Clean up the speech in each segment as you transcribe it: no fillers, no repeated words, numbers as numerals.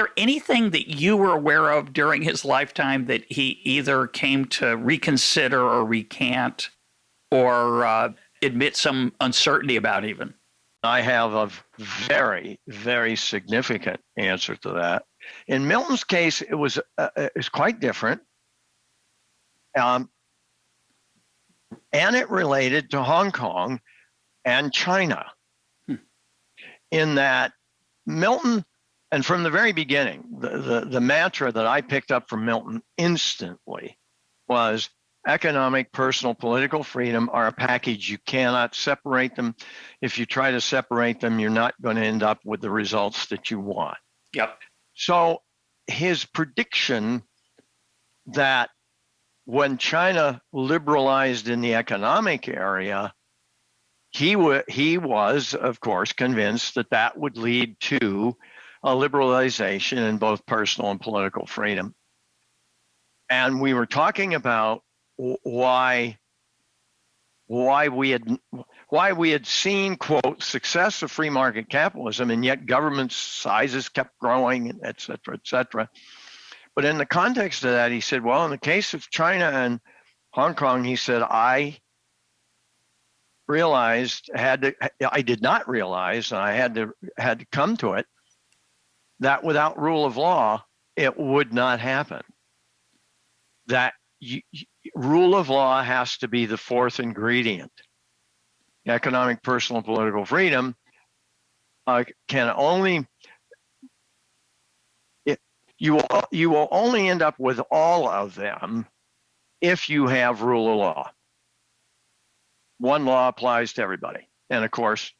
there anything that you were aware of during his lifetime that he either came to reconsider or recant or admit some uncertainty about even? I have a very, very significant answer to that. In Milton's case, it was quite different. And it related to Hong Kong and China, in that Milton, and from the very beginning, the mantra that I picked up from Milton instantly was economic, personal, political freedom are a package. You cannot separate them. If you try to separate them, you're not going to end up with the results that you want. Yep. So his prediction that when China liberalized in the economic area, he was, of course, convinced that that would lead to a liberalization in both personal and political freedom. And we were talking about why we had seen, quote, success of free market capitalism, and yet government sizes kept growing, et cetera, et cetera. But in the context of that, he said, well, in the case of China and Hong Kong, he said, I did not realize, and I had to come to it, that without rule of law, it would not happen. That rule of law has to be the fourth ingredient. Economic, personal, political freedom can only, you will only end up with all of them if you have rule of law. One law applies to everybody. And of course,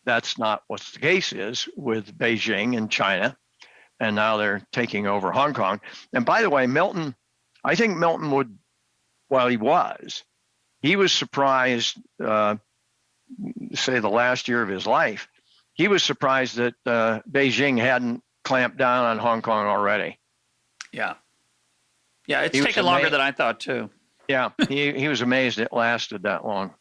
that's not what the case is with Beijing and China. And now they're taking over Hong Kong. And by the way, I think Milton would, well, he was surprised, say the last year of his life, he was surprised that Beijing hadn't clamped down on Hong Kong already. Yeah. Yeah, it's taken longer than I thought, too. Yeah, he was amazed it lasted that long.